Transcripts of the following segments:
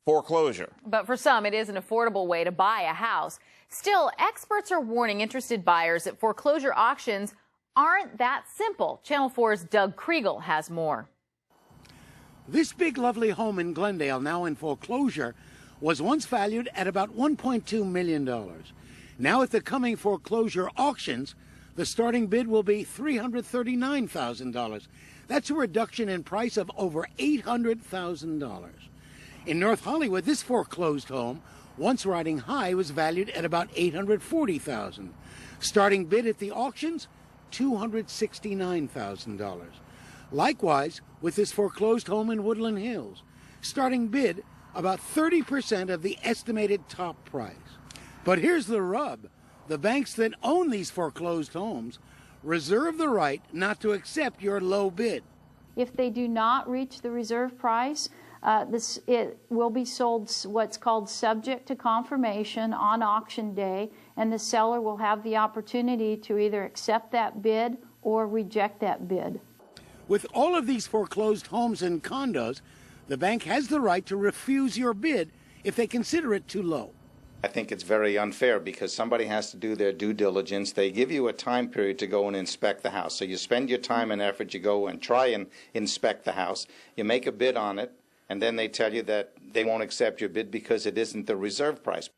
foreclosure. But for some, it is an affordable way to buy a house. Still, experts are warning interested buyers that foreclosure auctions aren't that simple. Channel 4's Doug Kriegel has more. This big, lovely home in Glendale, now in foreclosure, was once valued at about $1.2 million. Now at the coming foreclosure auctions, the starting bid will be $339,000. That's a reduction in price of over $800,000. In North Hollywood, this foreclosed home, once riding high, was valued at about $840,000. Starting bid at the auctions, $269,000. Likewise, with this foreclosed home in Woodland Hills, starting bid about 30% of the estimated top price. But here's the rub. The banks that own these foreclosed homes reserve the right not to accept your low bid. If they do not reach the reserve price, it will be sold what's called subject to confirmation on auction day, and the seller will have the opportunity to either accept that bid or reject that bid. With all of these foreclosed homes and condos, the bank has the right to refuse your bid if they consider it too low. I think it's very unfair because somebody has to do their due diligence. They give you a time period to go and inspect the house. So you spend your time and effort, you go and try and inspect the house. You make a bid on it, and then they tell you that they won't accept your bid because it isn't the reserve price.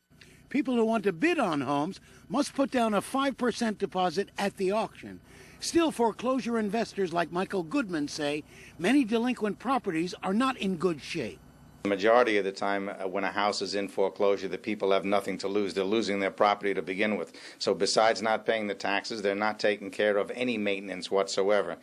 People who want to bid on homes must put down a 5% deposit at the auction. Still, foreclosure investors like Michael Goodman say many delinquent properties are not in good shape. The majority of the time when a house is in foreclosure, the people have nothing to lose. They're losing their property to begin with. So besides not paying the taxes, they're not taking care of any maintenance whatsoever.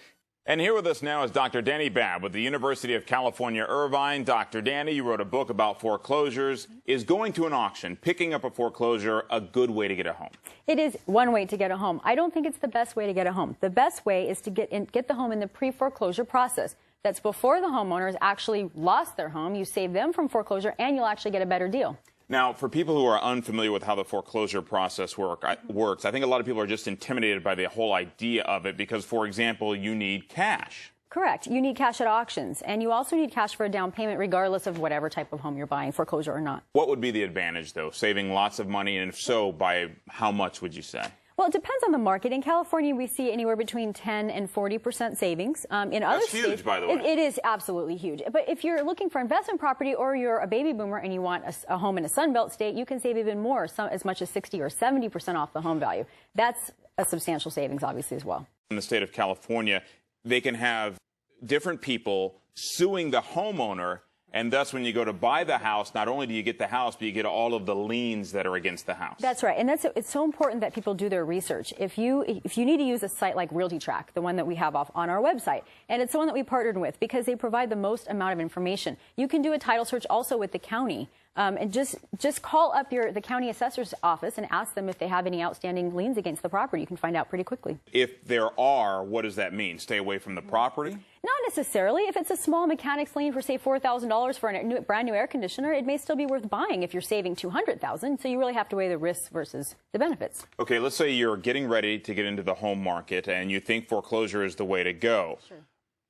And here with us now is Dr. Dani Babb with the University of California, Irvine. Dr. Dani, you wrote a book about foreclosures. Is going to an auction, picking up a foreclosure, a good way to get a home? It is one way to get a home. I don't think it's the best way to get a home. The best way is to get the home in the pre-foreclosure process. That's before the homeowners actually lost their home. You save them from foreclosure, and you'll actually get a better deal. Now, for people who are unfamiliar with how the foreclosure process works, I think a lot of people are just intimidated by the whole idea of it because, for example, you need cash. Correct. You need cash at auctions, and you also need cash for a down payment regardless of whatever type of home you're buying, foreclosure or not. What would be the advantage, though? Saving lots of money, and if so, by how much would you say? Well, it depends on the market. In California, we see anywhere between 10 and 40% savings. In other states, huge, by the way. It is absolutely huge. But if you're looking for investment property or you're a baby boomer and you want a home in a Sunbelt state, you can save even more, as much as 60 or 70% off the home value. That's a substantial savings, obviously, as well. In the state of California, they can have different people suing the homeowner. And thus, when you go to buy the house, not only do you get the house, but you get all of the liens that are against the house. That's right. And it's so important that people do their research. If you need to use a site like RealtyTrack, the one that we have on our website, and it's the one that we partnered with because they provide the most amount of information. You can do a title search also with the county. And just call up the county assessor's office and ask them if they have any outstanding liens against the property. You can find out pretty quickly. If there are, what does that mean? Stay away from the property? Not necessarily. If it's a small mechanic's lien for, say, $4,000 for a brand new air conditioner, it may still be worth buying if you're saving $200,000. So you really have to weigh the risks versus the benefits. Okay, let's say you're getting ready to get into the home market and you think foreclosure is the way to go. Sure.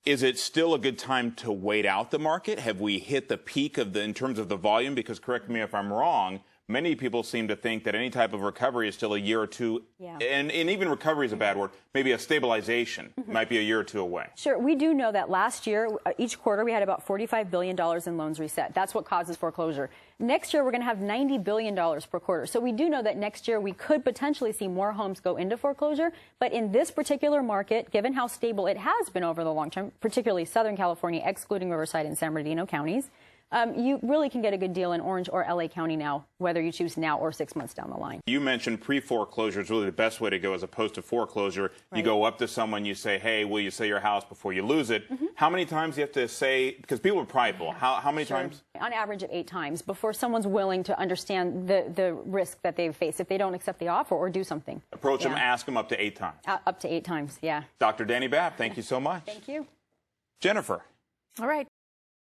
Is it still a good time to wait out the market? Have we hit the peak in terms of the volume? Because correct me if I'm wrong, many people seem to think that any type of recovery is still a year or two. Yeah. And even recovery is a bad word. Maybe a stabilization might be a year or two away. Sure. We do know that last year, each quarter, we had about $45 billion in loans reset. That's what causes foreclosure. Next year, we're going to have $90 billion per quarter. So we do know that next year we could potentially see more homes go into foreclosure. But in this particular market, given how stable it has been over the long term, particularly Southern California, excluding Riverside and San Bernardino counties, you really can get a good deal in Orange or LA County now, whether you choose now or 6 months down the line. You mentioned pre-foreclosure is really the best way to go as opposed to foreclosure. Right. You go up to someone, you say, hey, will you sell your house before you lose it? How many times do you have to say, because people are prideful, how many times? On average of 8 times before someone's willing to understand the risk that they face if they don't accept the offer or do something. Approach them, ask them up to 8 times. Up to 8 times, yeah. Dr. Dani Babb, thank you so much. Thank you. Jennifer. All right.